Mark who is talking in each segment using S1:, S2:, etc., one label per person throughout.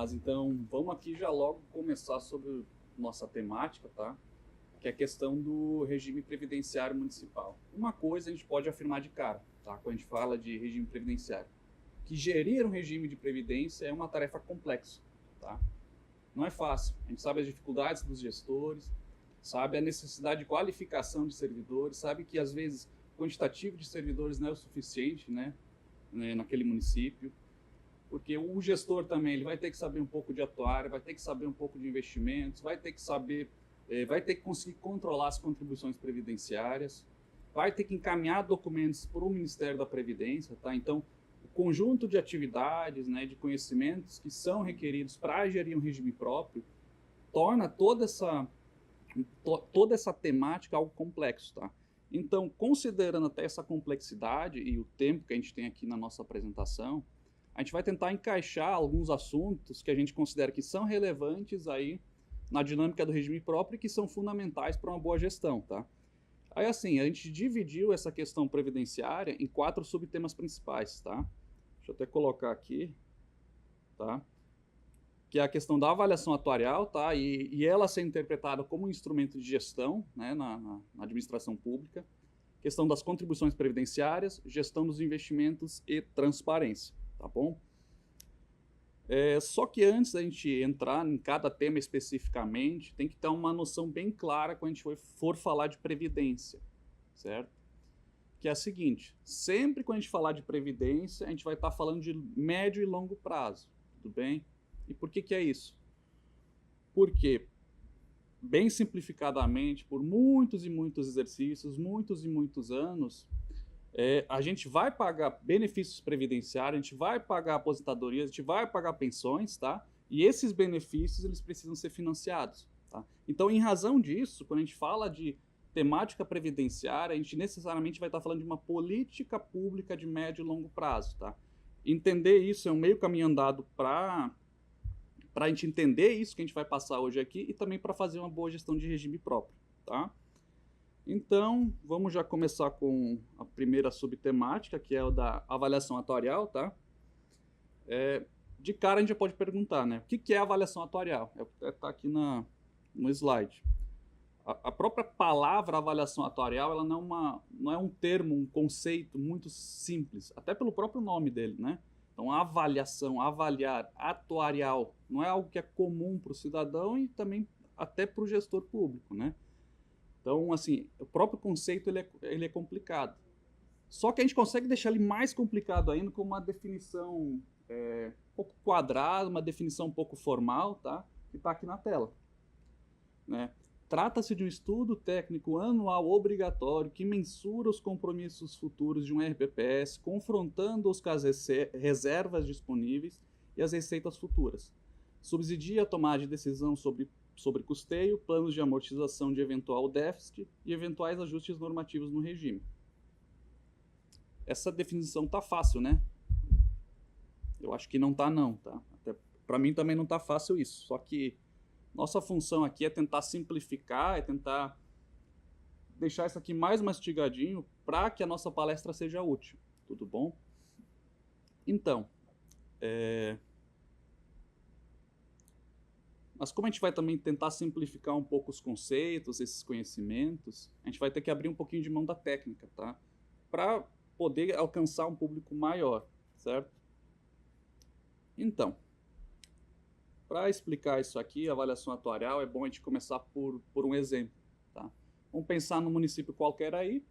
S1: Mas então, vamos aqui já logo começar sobre nossa temática, tá? Que é a questão do regime previdenciário municipal. Uma coisa a gente pode afirmar de cara, tá? Quando a gente fala de regime previdenciário, que gerir um regime de previdência é uma tarefa complexa, tá? Não é fácil. A gente sabe as dificuldades dos gestores, sabe a necessidade de qualificação de servidores, sabe que às vezes o quantitativo de servidores não é o suficiente, né, naquele município, porque o gestor também ele vai ter que saber um pouco de atuária, vai ter que saber um pouco de investimentos, vai ter que saber, vai ter que conseguir controlar as contribuições previdenciárias, vai ter que encaminhar documentos para o Ministério da Previdência, tá? Então, o conjunto de atividades, né, de conhecimentos que são requeridos para gerir um regime próprio, torna toda essa temática algo complexo, tá? Então, considerando até essa complexidade e o tempo que a gente tem aqui na nossa apresentação, a gente vai tentar encaixar alguns assuntos que a gente considera que são relevantes aí na dinâmica do regime próprio e que são fundamentais para uma boa gestão, tá? Aí assim, a gente dividiu essa questão previdenciária em 4 subtemas principais, tá? Deixa eu até colocar aqui, tá? Que é a questão da avaliação atuarial, tá? E ela ser interpretada como um instrumento de gestão, né, na administração pública, questão das contribuições previdenciárias, gestão dos investimentos e transparência, tá bom? Só que antes da gente entrar em cada tema especificamente, tem que ter uma noção bem clara quando a gente for falar de previdência, certo? Que é a seguinte, sempre quando a gente falar de previdência, a gente vai estar falando de médio e longo prazo, tudo bem? E por que é isso? Porque, bem simplificadamente, por muitos e muitos exercícios, muitos e muitos anos, a gente vai pagar benefícios previdenciários, a gente vai pagar aposentadorias, a gente vai pagar pensões, tá? E esses benefícios, eles precisam ser financiados, tá? Então, em razão disso, quando a gente fala de temática previdenciária, a gente necessariamente vai estar falando de uma política pública de médio e longo prazo, tá? Entender isso é um meio caminho andado para a gente entender isso que a gente vai passar hoje aqui e também para fazer uma boa gestão de regime próprio, tá? Então, vamos já começar com a primeira subtemática, que é o da avaliação atuarial, tá? De cara a gente já pode perguntar, né? O que é avaliação atuarial? Tá aqui no slide. A própria palavra avaliação atuarial, ela não é um termo, um conceito muito simples, até pelo próprio nome dele, né? Então, avaliação, avaliar, atuarial, não é algo que é comum para o cidadão e também até para o gestor público, né? Então, assim, o próprio conceito ele é complicado. Só que a gente consegue deixar ele mais complicado ainda com uma definição um pouco quadrada, uma definição um pouco formal, tá? Que está aqui na tela, né? Trata-se de um estudo técnico anual obrigatório que mensura os compromissos futuros de um RPPS, confrontando-os com as reservas disponíveis e as receitas futuras. Subsidia a tomada de decisão sobre custeio, planos de amortização de eventual déficit e eventuais ajustes normativos no regime. Essa definição tá fácil, né? Eu acho que não tá não, tá? Até para mim também não tá fácil isso, só que nossa função aqui é tentar simplificar, é tentar deixar isso aqui mais mastigadinho para que a nossa palestra seja útil, tudo bom? Então, mas como a gente vai também tentar simplificar um pouco os conceitos, esses conhecimentos, a gente vai ter que abrir um pouquinho de mão da técnica, tá? Para poder alcançar um público maior, certo? Então, para explicar isso aqui, a avaliação atuarial, é bom a gente começar por um exemplo, tá? Vamos pensar num município qualquer aí.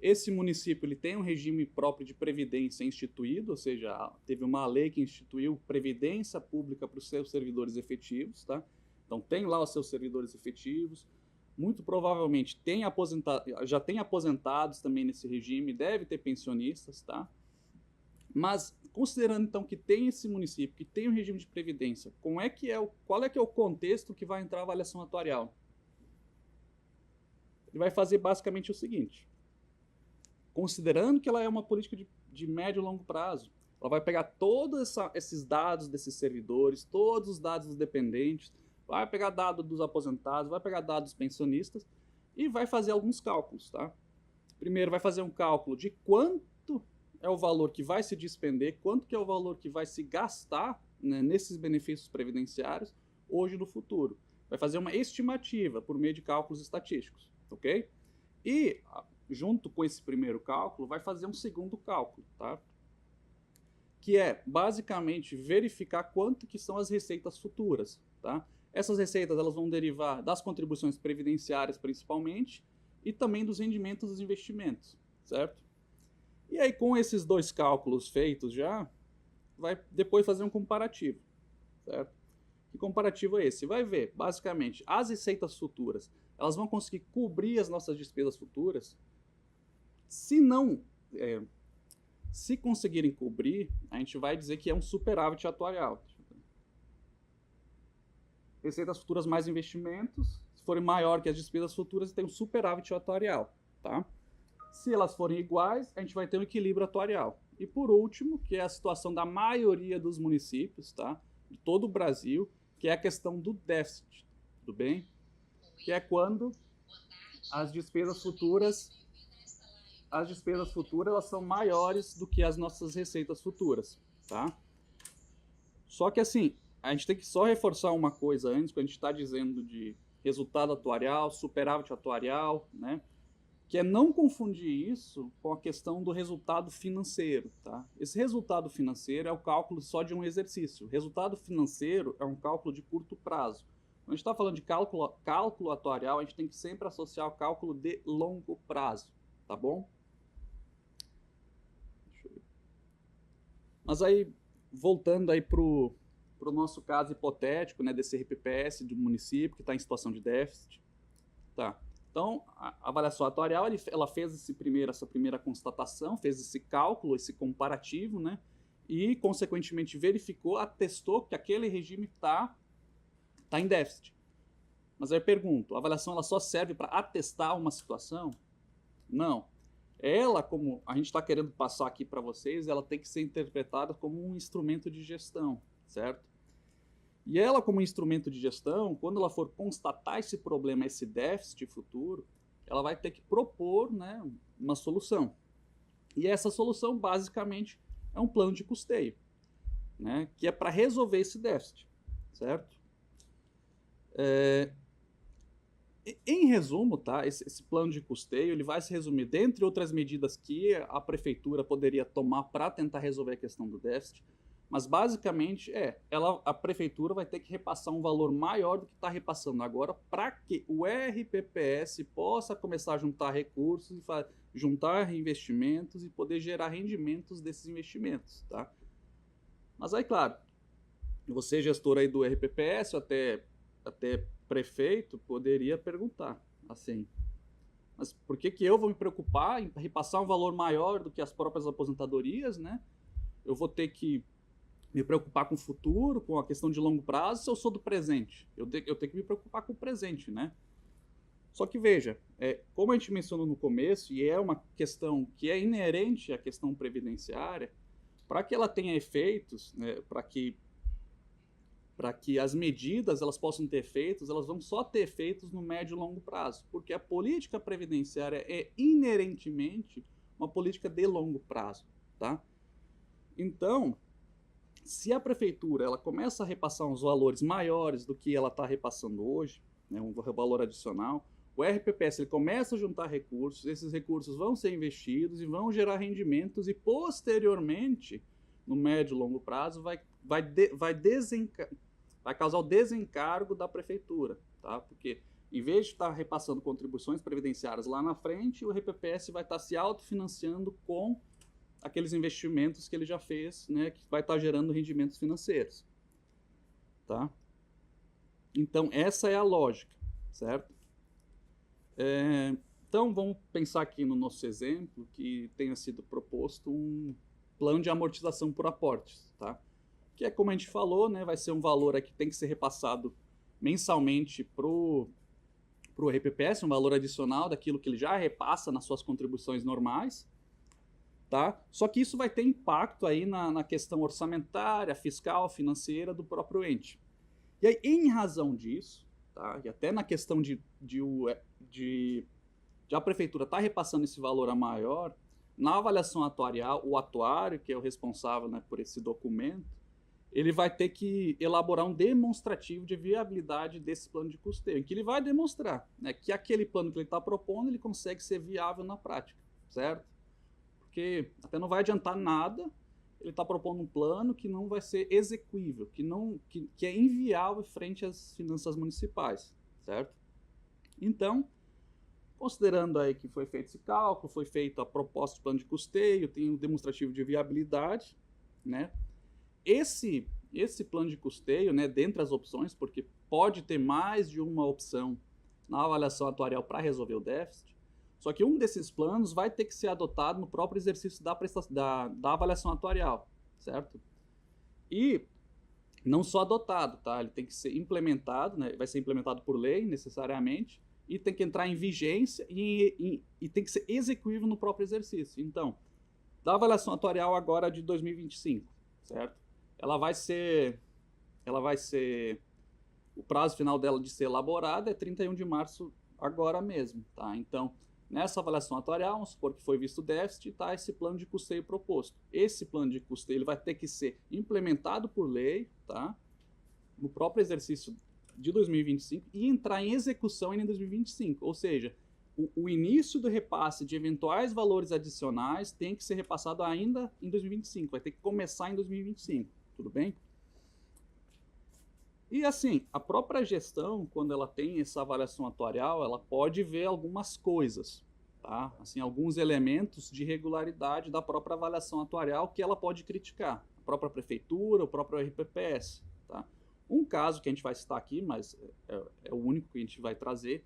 S1: Esse município ele tem um regime próprio de previdência instituído, ou seja, teve uma lei que instituiu previdência pública para os seus servidores efetivos, tá? Então tem lá os seus servidores efetivos, muito provavelmente já tem aposentados também nesse regime, deve ter pensionistas, tá? Mas, considerando então que tem esse município, que tem um regime de previdência, qual é que é o contexto que vai entrar a avaliação atuarial? Ele vai fazer basicamente o seguinte, considerando que ela é uma política de médio e longo prazo, ela vai pegar todos esses dados desses servidores, todos os dados dos dependentes, vai pegar dados dos aposentados, vai pegar dados dos pensionistas e vai fazer alguns cálculos, tá? Primeiro vai fazer um cálculo de quanto é o valor que vai se despender, quanto que é o valor que vai se gastar né, nesses benefícios previdenciários hoje e no futuro. Vai fazer uma estimativa por meio de cálculos estatísticos, ok? E, junto com esse primeiro cálculo, vai fazer um segundo cálculo, tá? Que é, basicamente, verificar quanto que são as receitas futuras, tá? Essas receitas elas vão derivar das contribuições previdenciárias, principalmente, e também dos rendimentos dos investimentos, certo? E aí, com esses dois cálculos feitos já, vai depois fazer um comparativo, certo? Que comparativo é esse? Vai ver, basicamente, as receitas futuras, elas vão conseguir cobrir as nossas despesas futuras? Se não, se conseguirem cobrir, a gente vai dizer que é um superávit atuarial. Receitas futuras mais investimentos, se forem maior que as despesas futuras, tem um superávit atuarial, tá? Se elas forem iguais, a gente vai ter um equilíbrio atuarial. E por último, que é a situação da maioria dos municípios, tá? De todo o Brasil, que é a questão do déficit, tudo bem? Que é quando as despesas futuras elas são maiores do que as nossas receitas futuras, tá? Só que assim, a gente tem que só reforçar uma coisa antes, quando a gente está dizendo de resultado atuarial, superávit atuarial, né? Que é não confundir isso com a questão do resultado financeiro, tá? Esse resultado financeiro é o cálculo só de um exercício. O resultado financeiro é um cálculo de curto prazo. Quando a gente está falando de cálculo atuarial, a gente tem que sempre associar o cálculo de longo prazo, tá bom? Deixa eu ver. Mas aí, voltando aí para o nosso caso hipotético, né, desse RPPS do município que está em situação de déficit, tá? Então, a avaliação atuarial, ela fez essa primeira constatação, fez esse cálculo, esse comparativo, né? E, consequentemente, verificou, atestou que aquele regime está em déficit. Mas aí eu pergunto, a avaliação ela só serve para atestar uma situação? Não. Ela, como a gente está querendo passar aqui para vocês, ela tem que ser interpretada como um instrumento de gestão, certo? E ela, como instrumento de gestão, quando ela for constatar esse problema, esse déficit futuro, ela vai ter que propor, né, uma solução. E essa solução, basicamente, é um plano de custeio, né, que é para resolver esse déficit, certo? Em resumo, tá, esse plano de custeio ele vai se resumir, dentre outras medidas que a prefeitura poderia tomar para tentar resolver a questão do déficit, mas basicamente a prefeitura vai ter que repassar um valor maior do que está repassando agora para que o RPPS possa começar a juntar recursos, e juntar investimentos e poder gerar rendimentos desses investimentos, tá? Mas aí, claro, você gestor aí do RPPS, até prefeito, poderia perguntar assim, mas por que eu vou me preocupar em repassar um valor maior do que as próprias aposentadorias, né? Eu vou ter que me preocupar com o futuro, com a questão de longo prazo, se eu sou do presente. Eu tenho que me preocupar com o presente, né? Só que veja, como a gente mencionou no começo, e é uma questão que é inerente à questão previdenciária, para que ela tenha efeitos, né, para que as medidas elas possam ter efeitos, elas vão só ter efeitos no médio e longo prazo, porque a política previdenciária é inerentemente uma política de longo prazo, tá? Então, se a prefeitura ela começa a repassar uns valores maiores do que ela está repassando hoje, né, um valor adicional, o RPPS ele começa a juntar recursos, esses recursos vão ser investidos e vão gerar rendimentos e posteriormente, no médio e longo prazo, vai causar o desencargo da prefeitura, tá? Porque em vez de estar repassando contribuições previdenciárias lá na frente, o RPPS vai estar se autofinanciando com aqueles investimentos que ele já fez, né, que vai estar gerando rendimentos financeiros, tá? Então, essa é a lógica, certo? Então, vamos pensar aqui no nosso exemplo que tenha sido proposto um plano de amortização por aportes, tá? Que é como a gente falou, né, vai ser um valor aqui que tem que ser repassado mensalmente pro RPPS, um valor adicional daquilo que ele já repassa nas suas contribuições normais, tá? Só que isso vai ter impacto aí na questão orçamentária, fiscal, financeira do próprio ente. E aí, em razão disso, tá? E até na questão de a prefeitura estar repassando esse valor a maior, na avaliação atuarial, o atuário, que é o responsável, né, por esse documento, ele vai ter que elaborar um demonstrativo de viabilidade desse plano de custeio, em que ele vai demonstrar, né, que aquele plano que ele está propondo, ele consegue ser viável na prática, certo? Porque até não vai adiantar nada ele está propondo um plano que não vai ser execuível, que é inviável frente às finanças municipais, certo? Então, considerando aí que foi feito esse cálculo, foi feita a proposta de plano de custeio, tem um demonstrativo de viabilidade, né? Esse plano de custeio, né, dentre as opções, porque pode ter mais de uma opção na avaliação atuarial para resolver o déficit, só que um desses planos vai ter que ser adotado no próprio exercício da avaliação atuarial, certo? E não só adotado, tá? Ele tem que ser implementado, né? Vai ser implementado por lei, necessariamente, e tem que entrar em vigência e tem que ser execuível no próprio exercício. Então, da avaliação atuarial agora de 2025, certo? Ela vai ser, o prazo final dela de ser elaborada é 31 de março agora mesmo, tá? Então, nessa avaliação atuarial, vamos supor que foi visto o déficit, tá esse plano de custeio proposto. Esse plano de custeio ele vai ter que ser implementado por lei, tá? No próprio exercício de 2025 e entrar em execução ainda em 2025. Ou seja, o início do repasse de eventuais valores adicionais tem que ser repassado ainda em 2025. Vai ter que começar em 2025, tudo bem? E assim, a própria gestão, quando ela tem essa avaliação atuarial, ela pode ver algumas coisas, tá? Assim, alguns elementos de regularidade da própria avaliação atuarial que ela pode criticar. A própria prefeitura, o próprio RPPS, tá? Um caso que a gente vai citar aqui, mas é o único que a gente vai trazer,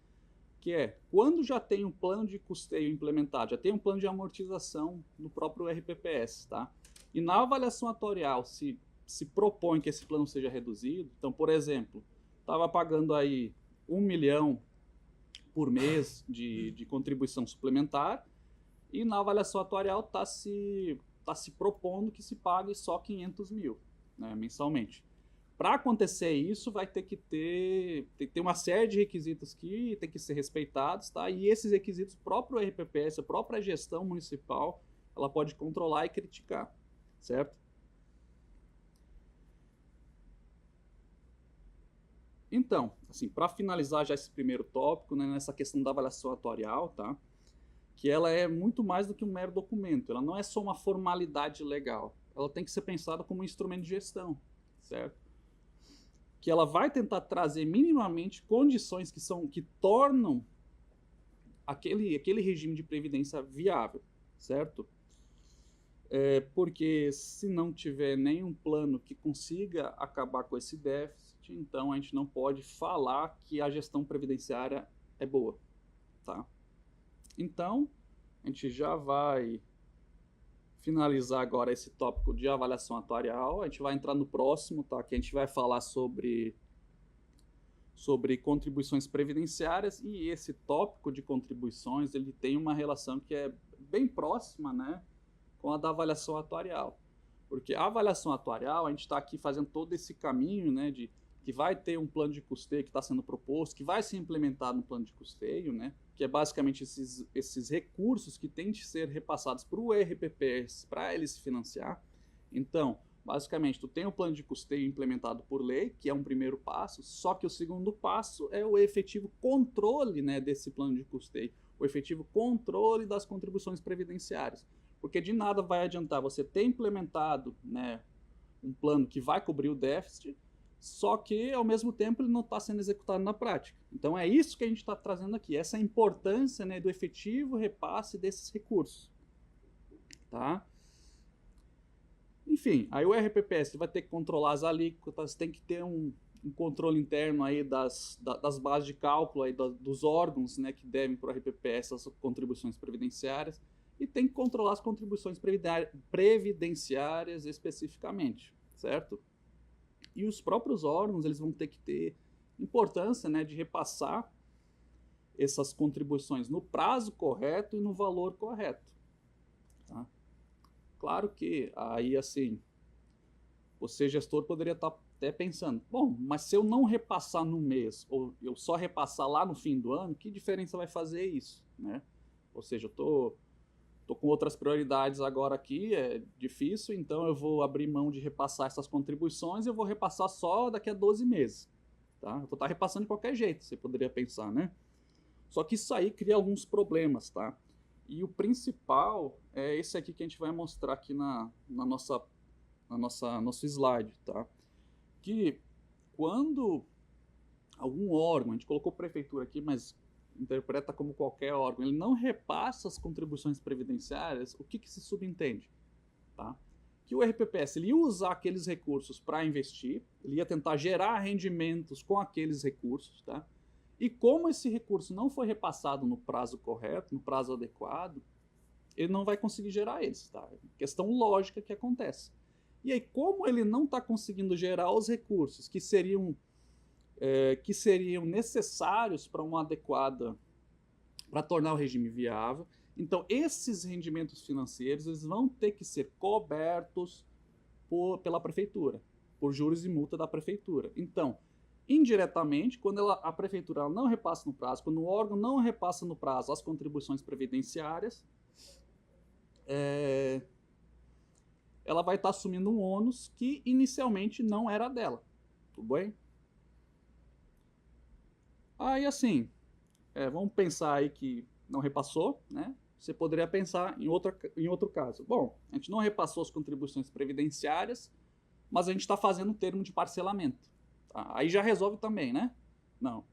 S1: que é quando já tem um plano de custeio implementado, já tem um plano de amortização no próprio RPPS, tá? E na avaliação atuarial, se propõe que esse plano seja reduzido. Então, por exemplo, estava pagando aí 1 milhão por mês de contribuição suplementar e na avaliação atuarial está se propondo que se pague só 500 mil, né, mensalmente. Para acontecer isso, vai ter que ter uma série de requisitos que tem que ser respeitados, tá? E esses requisitos, o próprio RPPS, a própria gestão municipal, ela pode controlar e criticar, certo? Então, assim, para finalizar já esse primeiro tópico, né, nessa questão da avaliação atuarial, tá? Que ela é muito mais do que um mero documento, ela não é só uma formalidade legal, ela tem que ser pensada como um instrumento de gestão, certo? Que ela vai tentar trazer minimamente condições que tornam aquele regime de previdência viável, certo? Porque se não tiver nenhum plano que consiga acabar com esse déficit, então a gente não pode falar que a gestão previdenciária é boa, tá? Então, a gente já vai finalizar agora esse tópico de avaliação atuarial, a gente vai entrar no próximo, tá? Que a gente vai falar sobre contribuições previdenciárias, e esse tópico de contribuições, ele tem uma relação que é bem próxima, né, com a da avaliação atuarial. Porque a avaliação atuarial, a gente está aqui fazendo todo esse caminho, né, de que vai ter um plano de custeio que está sendo proposto, que vai ser implementado no plano de custeio, né, que é basicamente esses recursos que têm de ser repassados para o RPPS para ele se financiar. Então, basicamente, tu tem o plano de custeio implementado por lei, que é um primeiro passo, só que o segundo passo é o efetivo controle, né, desse plano de custeio, o efetivo controle das contribuições previdenciárias. Porque de nada vai adiantar você ter implementado, né, um plano que vai cobrir o déficit, só que, ao mesmo tempo, ele não está sendo executado na prática. Então, é isso que a gente está trazendo aqui, essa importância, né, do efetivo repasse desses recursos. Tá? Enfim, aí o RPPS vai ter que controlar as alíquotas, tem que ter um controle interno aí das bases de cálculo, aí dos órgãos, né, que devem para o RPPS as contribuições previdenciárias, e tem que controlar as contribuições previdenciárias especificamente, certo? E os próprios órgãos, eles vão ter que ter importância, né, de repassar essas contribuições no prazo correto e no valor correto. Tá? Claro que aí, assim, você, gestor, poderia estar até pensando, bom, mas se eu não repassar no mês, ou eu só repassar lá no fim do ano, que diferença vai fazer isso, né? Ou seja, eu tô estou com outras prioridades agora aqui, é difícil, então eu vou abrir mão de repassar essas contribuições e eu vou repassar só daqui a 12 meses. Tá? Eu vou estar repassando de qualquer jeito, você poderia pensar, né? Só que isso aí cria alguns problemas, tá? E o principal é esse aqui que a gente vai mostrar aqui nosso slide, tá? Que quando algum órgão, a gente colocou prefeitura aqui, mas interpreta como qualquer órgão, ele não repassa as contribuições previdenciárias, o que se subentende? Tá? Que o RPPS ele ia usar aqueles recursos para investir, ele ia tentar gerar rendimentos com aqueles recursos, tá? E como esse recurso não foi repassado no prazo correto, no prazo adequado, ele não vai conseguir gerar eles, tá? Questão lógica que acontece. E aí, como ele não está conseguindo gerar os recursos que seriam necessários para uma adequada, para tornar o regime viável, então esses rendimentos financeiros eles vão ter que ser cobertos pela prefeitura, por juros e multa da prefeitura. Então, indiretamente, quando a prefeitura não repassa no prazo, quando o órgão não repassa no prazo as contribuições previdenciárias, ela vai estar assumindo um ônus que inicialmente não era dela. Tudo bem? Aí assim, vamos pensar aí que não repassou, né? Você poderia pensar em outro caso. Bom, a gente não repassou as contribuições previdenciárias, mas a gente está fazendo um termo de parcelamento. Tá? Aí já resolve também, né? Não,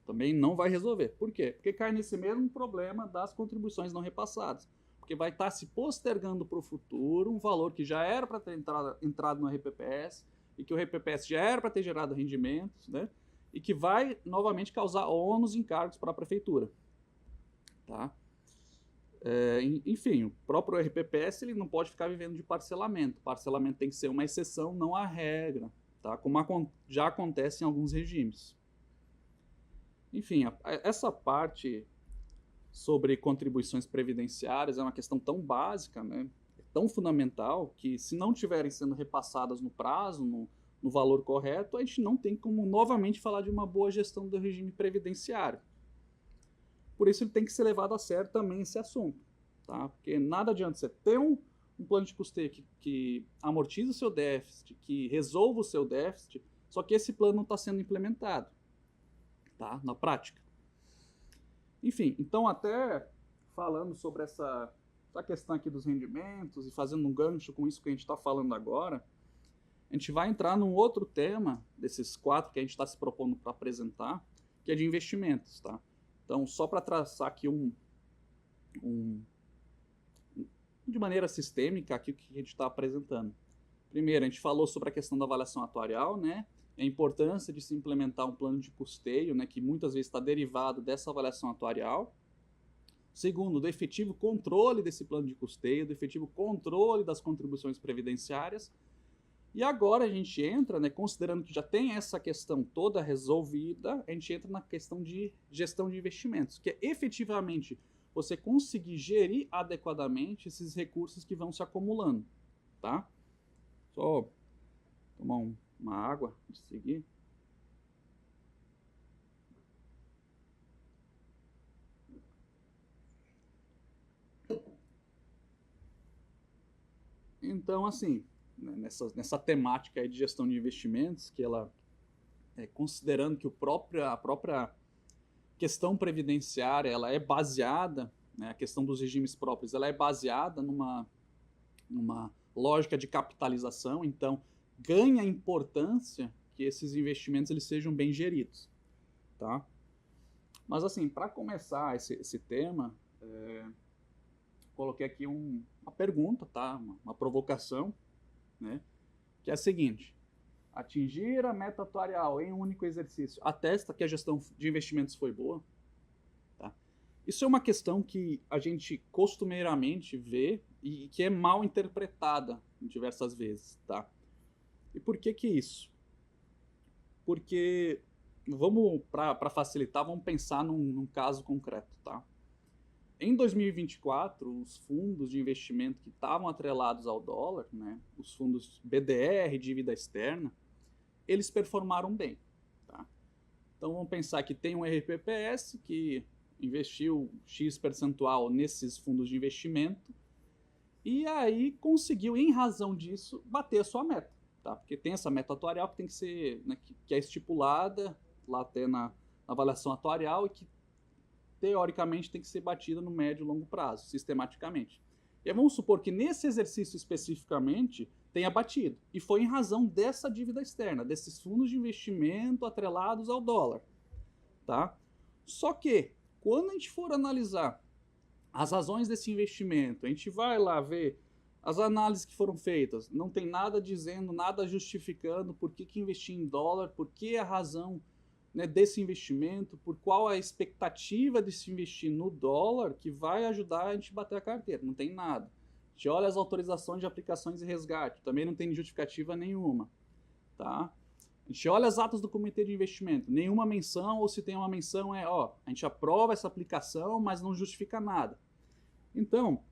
S1: também não vai resolver. Por quê? Porque cai nesse mesmo problema das contribuições não repassadas. Porque vai estar se postergando para o futuro um valor que já era para ter entrado no RPPS e que o RPPS já era para ter gerado rendimentos, né? E que vai novamente causar ônus e encargos para a prefeitura. Tá? Enfim, o próprio RPPS ele não pode ficar vivendo de parcelamento. Parcelamento tem que ser uma exceção, não a regra, tá? Como já acontece em alguns regimes. Enfim, essa parte sobre contribuições previdenciárias é uma questão tão básica, né? Tão fundamental, que se não estiverem sendo repassadas no prazo, no valor correto, a gente não tem como novamente falar de uma boa gestão do regime previdenciário. Por isso ele tem que ser levado a sério também esse assunto, tá? Porque nada adianta você ter um plano de custeio que amortiza o seu déficit, que resolva o seu déficit, só que esse plano não está sendo implementado, tá? Na prática. Enfim, então até falando sobre essa questão aqui dos rendimentos e fazendo um gancho com isso que a gente está falando agora, a gente vai entrar num outro tema, desses 4 que a gente está se propondo para apresentar, que é de investimentos, tá? Então, só para traçar aqui de maneira sistêmica aqui o que a gente está apresentando. Primeiro, a gente falou sobre a questão da avaliação atuarial, né? A importância de se implementar um plano de custeio, né, que muitas vezes está derivado dessa avaliação atuarial. Segundo, do efetivo controle desse plano de custeio, do efetivo controle das contribuições previdenciárias. E agora a gente entra, né, considerando que já tem essa questão toda resolvida, a gente entra na questão de gestão de investimentos, que é efetivamente você conseguir gerir adequadamente esses recursos que vão se acumulando, tá? Só tomar uma água antes de seguir. Então, assim, nessa temática aí de gestão de investimentos, que ela, considerando que a própria questão previdenciária ela é baseada, né, a questão dos regimes próprios, ela é baseada numa lógica de capitalização, então ganha importância que esses investimentos eles sejam bem geridos, tá? Mas assim, para começar esse tema, coloquei aqui uma pergunta, tá? Uma provocação, né? Que é a seguinte: atingir a meta atuarial em um único exercício atesta que a gestão de investimentos foi boa? Tá? Isso é uma questão que a gente costumeiramente vê e que é mal interpretada diversas vezes, tá? E por que isso? Porque, para facilitar, vamos pensar num caso concreto, tá? Em 2024, os fundos de investimento que estavam atrelados ao dólar, né, os fundos BDR, dívida externa, eles performaram bem. Tá? Então vamos pensar que tem um RPPS que investiu X percentual nesses fundos de investimento E aí conseguiu, em razão disso, bater a sua meta, tá? Porque tem essa meta atuarial que tem que ser, né, que é estipulada lá até na avaliação atuarial e que teoricamente tem que ser batida no médio e longo prazo, sistematicamente. E aí vamos supor que nesse exercício especificamente tenha batido. E foi em razão dessa dívida externa, desses fundos de investimento atrelados ao dólar. Tá? Só que, quando a gente for analisar as razões desse investimento, a gente vai lá ver as análises que foram feitas, não tem nada dizendo, nada justificando por que investir em dólar, por que a razão, né, desse investimento, por qual a expectativa de se investir no dólar que vai ajudar a gente a bater a carteira. Não tem nada. A gente olha as autorizações de aplicações e resgate, também não tem justificativa nenhuma. Tá? A gente olha as atas do comitê de investimento, nenhuma menção, ou se tem uma menção a gente aprova essa aplicação, mas não justifica nada. Então,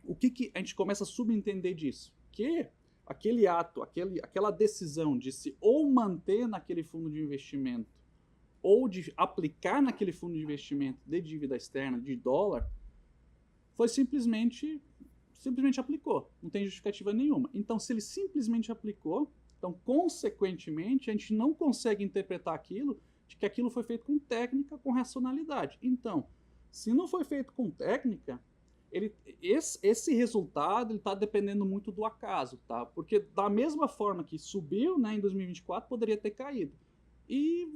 S1: o que a gente começa a subentender disso? Que aquele ato, aquela decisão de se ou manter naquele fundo de investimento ou de aplicar naquele fundo de investimento de dívida externa, de dólar, foi simplesmente aplicou. Não tem justificativa nenhuma. Então, se ele simplesmente aplicou, então, consequentemente, a gente não consegue interpretar aquilo de que aquilo foi feito com técnica, com racionalidade. Então, se não foi feito com técnica, esse resultado está dependendo muito do acaso, tá? Porque da mesma forma que subiu, né, em 2024, poderia ter caído. E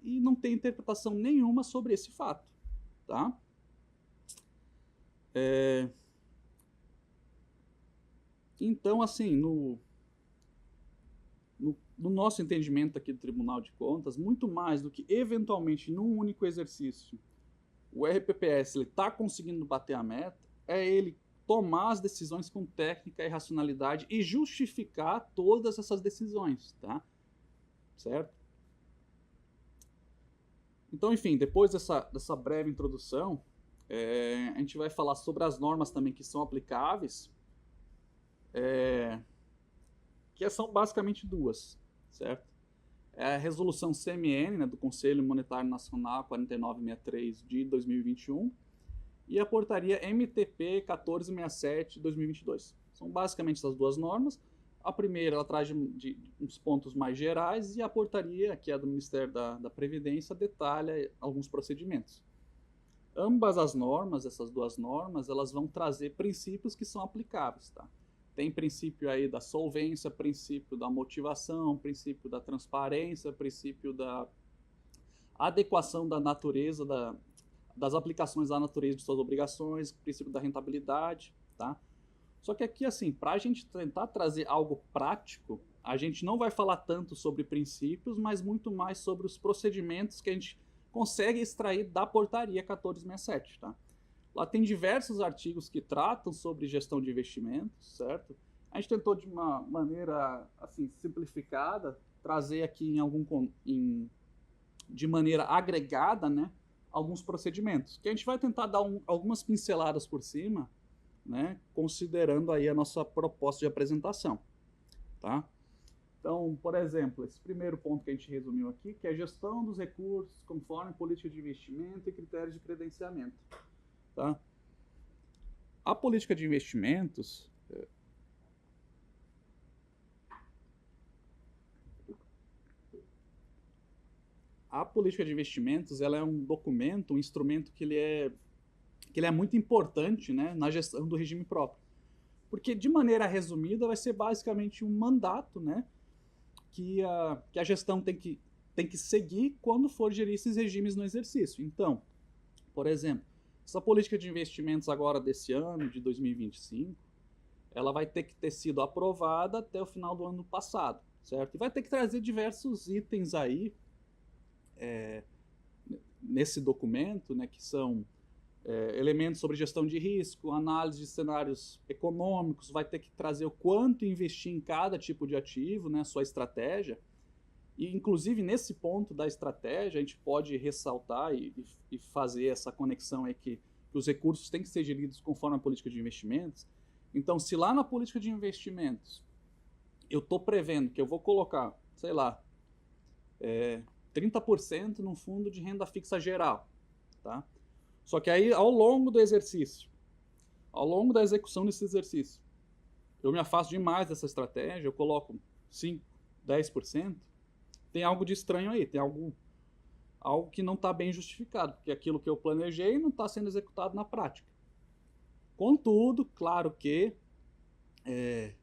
S1: não tem interpretação nenhuma sobre esse fato, tá? Então, assim, no nosso entendimento aqui do Tribunal de Contas, muito mais do que eventualmente num único exercício, o RPPS está conseguindo bater a meta, é ele tomar as decisões com técnica e racionalidade e justificar todas essas decisões, tá? Certo? Então, enfim, depois dessa breve introdução, a gente vai falar sobre as normas também que são aplicáveis, que são basicamente duas, certo? É a resolução CMN, né, do Conselho Monetário Nacional 4963 de 2021 e a portaria MTP 1467 de 2022. São basicamente essas duas normas. A primeira, ela traz de uns pontos mais gerais e a portaria, que é do Ministério da Previdência, detalha alguns procedimentos. Ambas as normas, essas duas normas, elas vão trazer princípios que são aplicáveis, tá? Tem princípio aí da solvência, princípio da motivação, princípio da transparência, princípio da adequação da natureza, das aplicações da natureza de suas obrigações, princípio da rentabilidade, tá? Só que aqui, assim, para a gente tentar trazer algo prático, a gente não vai falar tanto sobre princípios, mas muito mais sobre os procedimentos que a gente consegue extrair da portaria 1467, tá? Lá tem diversos artigos que tratam sobre gestão de investimentos, certo? A gente tentou de uma maneira, assim, simplificada, trazer aqui de maneira agregada, né, alguns procedimentos, que a gente vai tentar dar algumas pinceladas por cima, né, considerando aí a nossa proposta de apresentação, tá? Então, por exemplo, esse primeiro ponto que a gente resumiu aqui, que é a gestão dos recursos conforme política de investimento e critérios de credenciamento, tá? A política de investimentos ela é um documento, um instrumento que ele é muito importante, né, na gestão do regime próprio. Porque, de maneira resumida, vai ser basicamente um mandato, né, que a gestão tem que seguir quando for gerir esses regimes no exercício. Então, por exemplo, essa política de investimentos agora desse ano, de 2025, ela vai ter que ter sido aprovada até o final do ano passado, certo? E vai ter que trazer diversos itens aí nesse documento, né, que são elementos sobre gestão de risco, análise de cenários econômicos, vai ter que trazer o quanto investir em cada tipo de ativo, né, sua estratégia. E, inclusive, nesse ponto da estratégia, a gente pode ressaltar e fazer essa conexão aí que os recursos têm que ser geridos conforme a política de investimentos. Então, se lá na política de investimentos eu estou prevendo que eu vou colocar, sei lá, 30% num fundo de renda fixa geral, tá? Só que aí, ao longo do exercício, ao longo da execução desse exercício, eu me afasto demais dessa estratégia, eu coloco 5, 10%, tem algo de estranho aí, tem algo que não está bem justificado, porque aquilo que eu planejei não está sendo executado na prática. Contudo, claro que o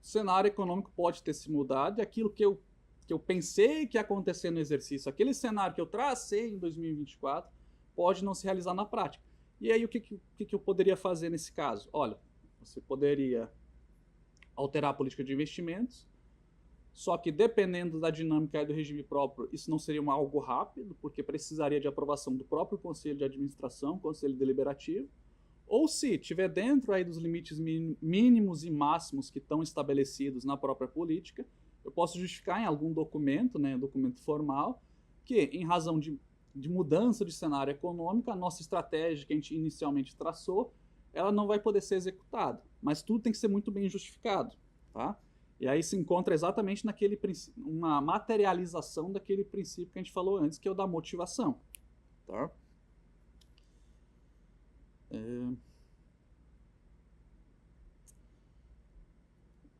S1: cenário econômico pode ter se mudado e aquilo que eu pensei que ia acontecer no exercício, aquele cenário que eu tracei em 2024, pode não se realizar na prática. E aí o que eu poderia fazer nesse caso? Olha, você poderia alterar a política de investimentos, só que dependendo da dinâmica do regime próprio, isso não seria algo rápido, porque precisaria de aprovação do próprio Conselho de Administração, Conselho Deliberativo, ou se estiver dentro aí dos limites mínimos e máximos que estão estabelecidos na própria política, eu posso justificar em algum documento, né, documento formal, que em razão de mudança de cenário econômico, a nossa estratégia que a gente inicialmente traçou, ela não vai poder ser executada. Mas tudo tem que ser muito bem justificado, tá? E aí se encontra exatamente naquele uma materialização daquele princípio que a gente falou antes, que é o da motivação, tá?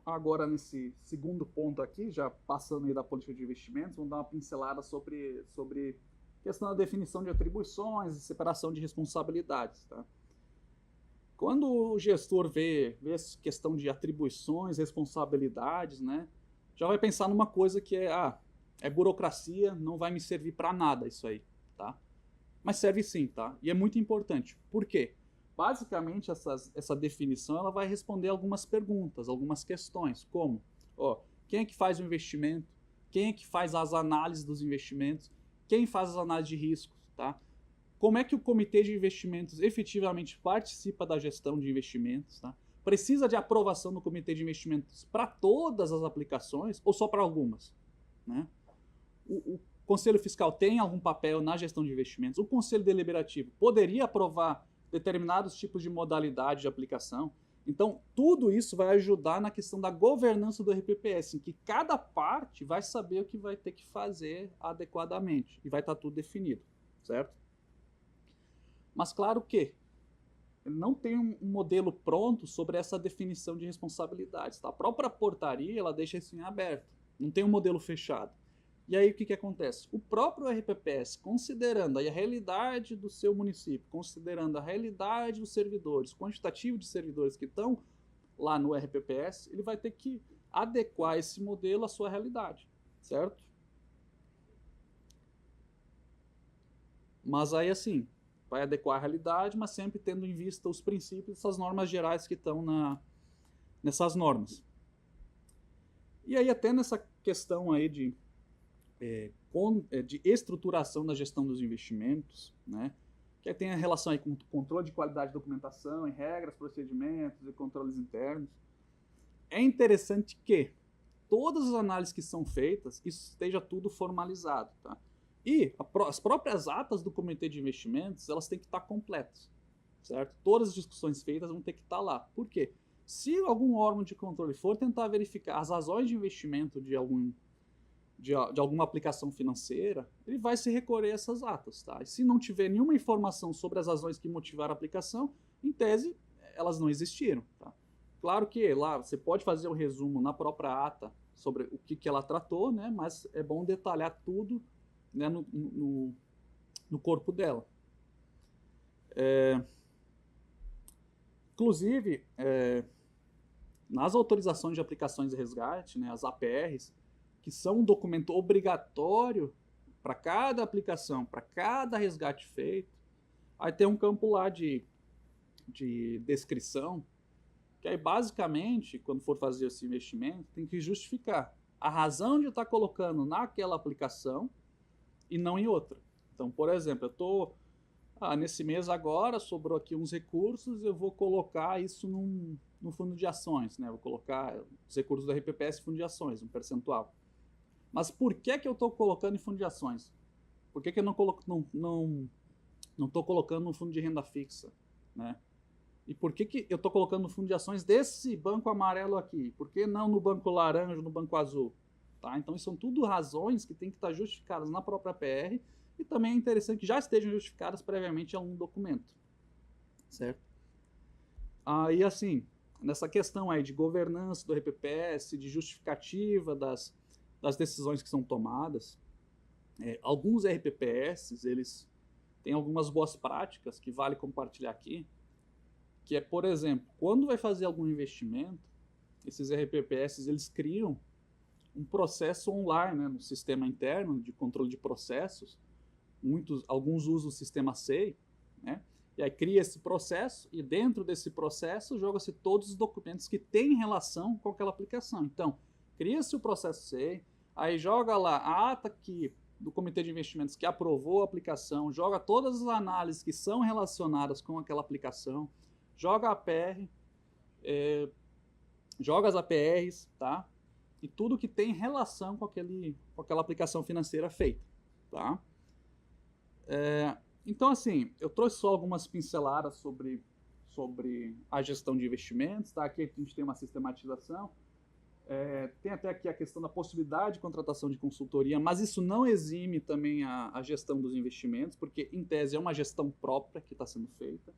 S1: Agora, nesse segundo ponto aqui, já passando aí da política de investimentos, vamos dar uma pincelada sobre questão da definição de atribuições e separação de responsabilidades, tá? Quando o gestor vê essa questão de atribuições, responsabilidades, né, já vai pensar numa coisa que é burocracia, não vai me servir para nada isso aí, tá? Mas serve sim, tá? E é muito importante. Por quê? Basicamente, essa definição ela vai responder algumas perguntas, algumas questões, como, quem é que faz o investimento? Quem é que faz as análises dos investimentos? Quem faz as análises de riscos, tá? Como é que o comitê de investimentos efetivamente participa da gestão de investimentos, tá? Precisa de aprovação do comitê de investimentos para todas as aplicações ou só para algumas, né? O Conselho Fiscal tem algum papel na gestão de investimentos? O Conselho Deliberativo poderia aprovar determinados tipos de modalidade de aplicação? Então, tudo isso vai ajudar na questão da governança do RPPS, em que cada parte vai saber o que vai ter que fazer adequadamente e vai estar tudo definido, certo? Mas claro que não tem um modelo pronto sobre essa definição de responsabilidades, tá? A própria portaria ela deixa isso em aberto, não tem um modelo fechado. E aí o que acontece? O próprio RPPS, considerando aí a realidade do seu município, considerando a realidade dos servidores, quantitativo de servidores que estão lá no RPPS, ele vai ter que adequar esse modelo à sua realidade, certo? Mas aí assim, vai adequar a realidade, mas sempre tendo em vista os princípios dessas normas gerais que estão nessas normas. E aí até nessa questão aí de estruturação da gestão dos investimentos, né, que tem a relação aí com controle de qualidade de documentação, e regras, procedimentos e controles internos. É interessante que todas as análises que são feitas, isso esteja tudo formalizado, tá? E as próprias atas do comitê de investimentos, elas têm que estar completas, certo? Todas as discussões feitas vão ter que estar lá. Por quê? Se algum órgão de controle for tentar verificar as razões de investimento de alguma aplicação financeira, ele vai se recorrer a essas atas, tá? E se não tiver nenhuma informação sobre as razões que motivaram a aplicação, em tese, elas não existiram, tá? Claro que lá você pode fazer um resumo na própria ata sobre o que ela tratou, né? Mas é bom detalhar tudo, né, no corpo dela. Inclusive, nas autorizações de aplicações de resgate, né, as APRs, que são um documento obrigatório para cada aplicação, para cada resgate feito, aí tem um campo lá de descrição, que aí basicamente, quando for fazer esse investimento, tem que justificar a razão de estar colocando naquela aplicação e não em outra. Então, por exemplo, eu estou nesse mês agora, sobrou aqui uns recursos, eu vou colocar isso no fundo de ações, né? Vou colocar os recursos do RPPS em fundo de ações, um percentual. Mas por que eu estou colocando em fundo de ações? Por que eu não estou colocando no fundo de renda fixa, né? E por que eu estou colocando no fundo de ações desse banco amarelo aqui? Por que não no banco laranja, no banco azul? Tá? Então, são tudo razões que têm que estar justificadas na própria PR e também é interessante que já estejam justificadas previamente em algum documento, certo? Aí, assim, nessa questão aí de governança do RPPS, de justificativa das decisões que são tomadas, alguns RPPS, eles têm algumas boas práticas que vale compartilhar aqui, que é, por exemplo, quando vai fazer algum investimento, esses RPPS, eles criam um processo online, né, no sistema interno de controle de processos. Alguns usam o sistema SEI, né, e aí cria esse processo e dentro desse processo joga-se todos os documentos que têm relação com aquela aplicação. Então, cria-se o processo SEI, aí joga lá a ata do Comitê de Investimentos que aprovou a aplicação, joga todas as análises que são relacionadas com aquela aplicação, joga a APR, joga as APRs, tá? E tudo que tem relação com aquela aplicação financeira feita, tá? Então, assim, eu trouxe só algumas pinceladas sobre a gestão de investimentos, tá? Aqui a gente tem uma sistematização. Tem até aqui a questão da possibilidade de contratação de consultoria, mas isso não exime também a gestão dos investimentos, porque, em tese, é uma gestão própria que está sendo feita,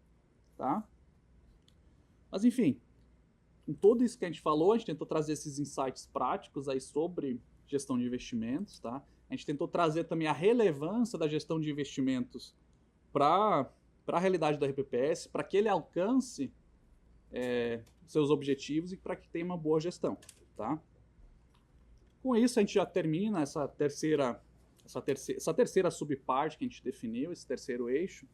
S1: tá? Mas, enfim, com tudo isso que a gente falou, a gente tentou trazer esses insights práticos aí sobre gestão de investimentos, tá? A gente tentou trazer também a relevância da gestão de investimentos para a realidade do RPPS, para que ele alcance seus objetivos e para que tenha uma boa gestão, tá? Com isso, a gente já termina essa terceira subparte que a gente definiu, esse terceiro eixo.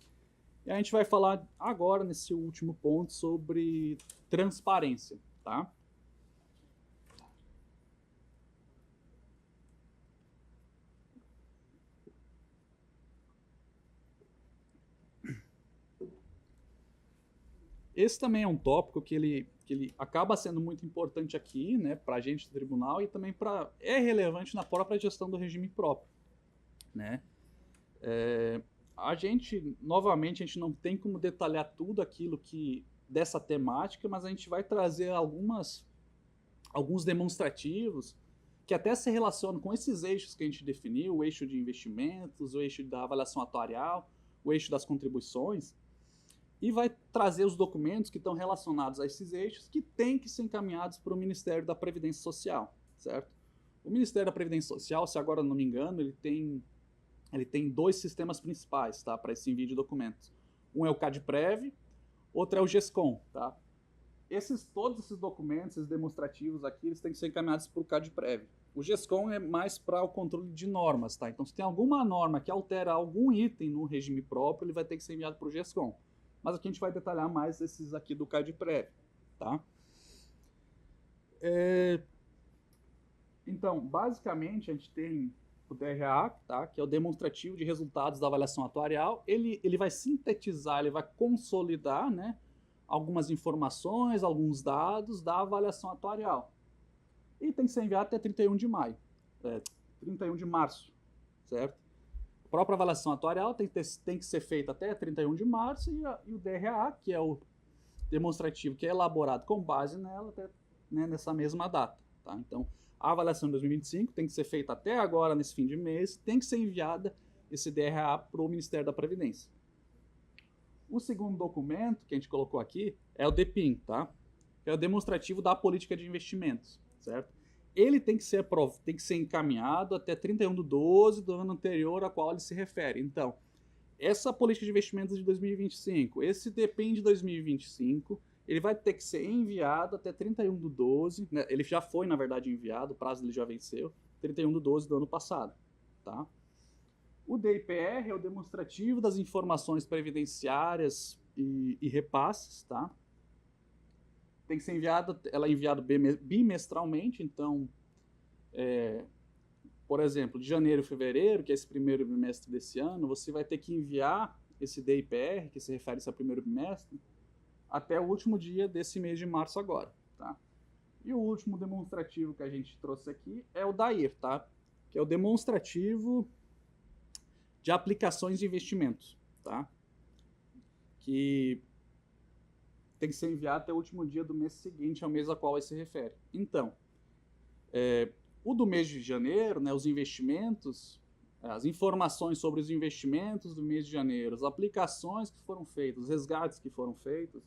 S1: E a gente vai falar agora, nesse último ponto, sobre transparência, tá? Esse também é um tópico que ele acaba sendo muito importante aqui, né, para a gente do tribunal e também é relevante na própria gestão do regime próprio, né? Novamente, a gente não tem como detalhar tudo aquilo dessa temática, mas a gente vai trazer alguns demonstrativos que até se relacionam com esses eixos que a gente definiu, o eixo de investimentos, o eixo da avaliação atuarial, o eixo das contribuições, e vai trazer os documentos que estão relacionados a esses eixos que têm que ser encaminhados para o Ministério da Previdência Social, certo? O Ministério da Previdência Social, se agora não me engano, ele tem dois sistemas principais, tá, para esse envio de documentos. Um é o CadPrev, outro é o GESCOM, tá? Todos esses documentos, esses demonstrativos aqui, eles têm que ser encaminhados para o CadPrev. O GESCOM é mais para o controle de normas, tá? Então, se tem alguma norma que altera algum item no regime próprio, ele vai ter que ser enviado para o GESCOM. Mas aqui a gente vai detalhar mais esses aqui do CadPrev, tá? Então, basicamente, a gente tem o DRA, tá? Que é o demonstrativo de resultados da avaliação atuarial. Ele vai sintetizar, ele vai consolidar, né, algumas informações, alguns dados da avaliação atuarial. E tem que ser enviado até 31 de maio, 31 de março, certo? A própria avaliação atuarial tem que ser feita até 31 de março e o DRA, que é o demonstrativo que é elaborado com base nela, até, né, nessa mesma data, tá? Então, a avaliação de 2025 tem que ser feita até agora, nesse fim de mês, tem que ser enviada esse DRA para o Ministério da Previdência. O segundo documento que a gente colocou aqui é o DPIM, tá? É o demonstrativo da política de investimentos, certo? Ele tem que ser encaminhado até 31/12 do ano anterior a qual ele se refere. Então, essa política de investimentos de 2025, esse DPIM de 2025, ele vai ter que ser enviado até 31/12, né? Ele já foi, na verdade, enviado, o prazo dele já venceu, 31/12 do ano passado, tá? O DIPR é o demonstrativo das informações previdenciárias e repasses, tá? Tem que ser enviado, ela é enviada bimestralmente, então, por exemplo, de janeiro a fevereiro, que é esse primeiro bimestre desse ano, você vai ter que enviar esse DIPR, que se refere ao primeiro bimestre, até o último dia desse mês de março agora, tá? E o último demonstrativo que a gente trouxe aqui é o DAIR, tá? Que é o demonstrativo de aplicações de investimentos, tá? Que tem que ser enviado até o último dia do mês seguinte ao mês a qual ele se refere. Então, o do mês de janeiro, né, os investimentos, as informações sobre os investimentos do mês de janeiro, as aplicações que foram feitas, os resgates que foram feitos,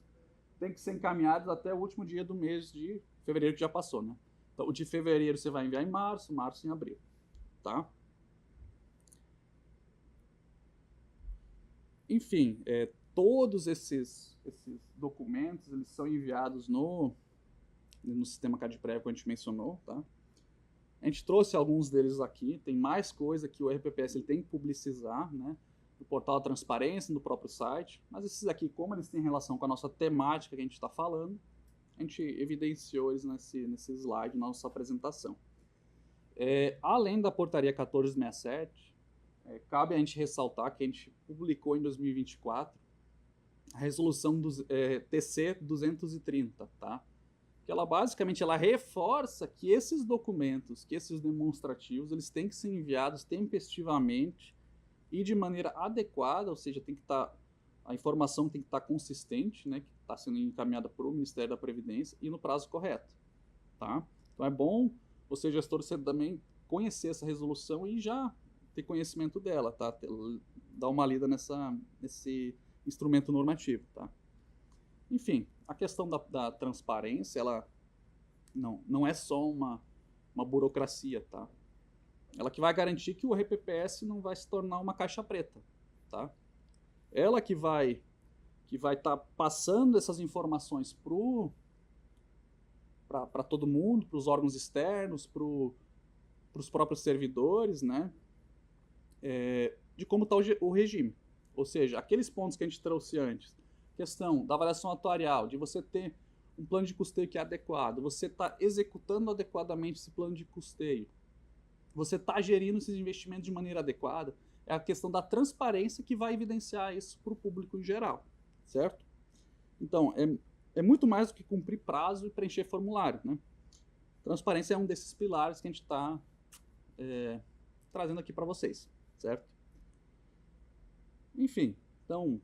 S1: tem que ser encaminhados até o último dia do mês de fevereiro, que já passou, né? Então, o de fevereiro você vai enviar em março, março em abril, tá? Enfim, todos esses documentos, eles são enviados no sistema CADPREV que a gente mencionou, tá? A gente trouxe alguns deles aqui, tem mais coisa que o RPPS ele tem que publicizar, né? No portal da transparência, no próprio site, mas esses aqui, como eles têm relação com a nossa temática que a gente está falando, a gente evidenciou eles nesse slide, na nossa apresentação. Além da portaria 1467, cabe a gente ressaltar que a gente publicou em 2024 a resolução TC 230, tá? Que ela basicamente reforça que esses documentos, que esses demonstrativos, eles têm que ser enviados tempestivamente e de maneira adequada, ou seja, a informação tem que estar consistente, né, que está sendo encaminhada para o Ministério da Previdência e no prazo correto, tá? Então é bom você, gestor, você também conhecer essa resolução e já ter conhecimento dela, tá? Dar uma lida nesse instrumento normativo, tá? Enfim, a questão da transparência, ela não é só uma burocracia, tá? Ela que vai garantir que o RPPS não vai se tornar uma caixa preta, tá? Ela que vai estar passando essas informações para todo mundo, para os órgãos externos, para os próprios servidores, né? De como está o regime. Ou seja, aqueles pontos que a gente trouxe antes, questão da avaliação atuarial, de você ter um plano de custeio que é adequado, você está executando adequadamente esse plano de custeio, você está gerindo esses investimentos de maneira adequada, é a questão da transparência que vai evidenciar isso para o público em geral, certo? Então, é muito mais do que cumprir prazo e preencher formulário, né? Transparência é um desses pilares que a gente está trazendo aqui para vocês, certo? Enfim, então,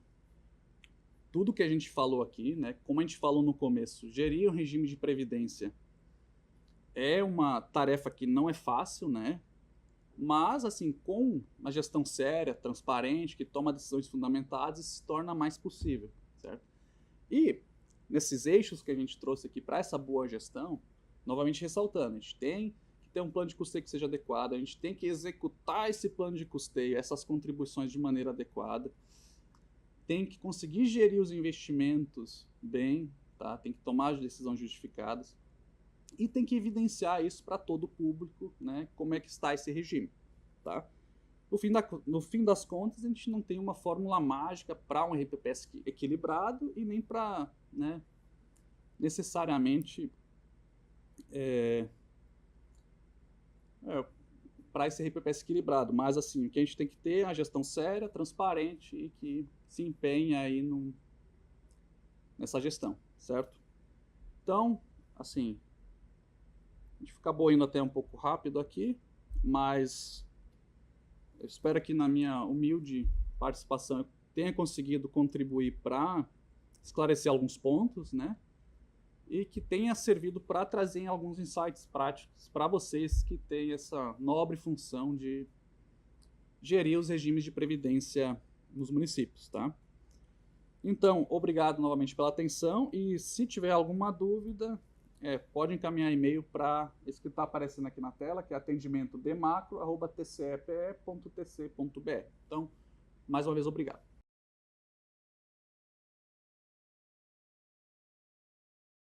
S1: tudo que a gente falou aqui, né, como a gente falou no começo, gerir um regime de previdência é uma tarefa que não é fácil, né? Mas, assim, com uma gestão séria, transparente, que toma decisões fundamentadas, isso se torna mais possível, certo? E, nesses eixos que a gente trouxe aqui para essa boa gestão, novamente ressaltando, a gente tem que ter um plano de custeio que seja adequado, a gente tem que executar esse plano de custeio, essas contribuições de maneira adequada, tem que conseguir gerir os investimentos bem, tá? Tem que tomar as decisões justificadas e tem que evidenciar isso para todo o público, né? Como é que está esse regime, tá? No fim das contas, a gente não tem uma fórmula mágica para um RPPS equilibrado e nem para, né, necessariamente para esse RPPS equilibrado, mas assim, o que a gente tem que ter é uma gestão séria, transparente e que se empenhe aí nessa gestão, certo? Então, assim, a gente acabou indo até um pouco rápido aqui, mas eu espero que na minha humilde participação eu tenha conseguido contribuir para esclarecer alguns pontos, né? E que tenha servido para trazer alguns insights práticos para vocês que têm essa nobre função de gerir os regimes de previdência nos municípios, tá? Então, obrigado novamente pela atenção e se tiver alguma dúvida, pode encaminhar e-mail para esse que está aparecendo aqui na tela, que é atendimento demacro@tcepe.tc.br. Então, mais uma vez, obrigado.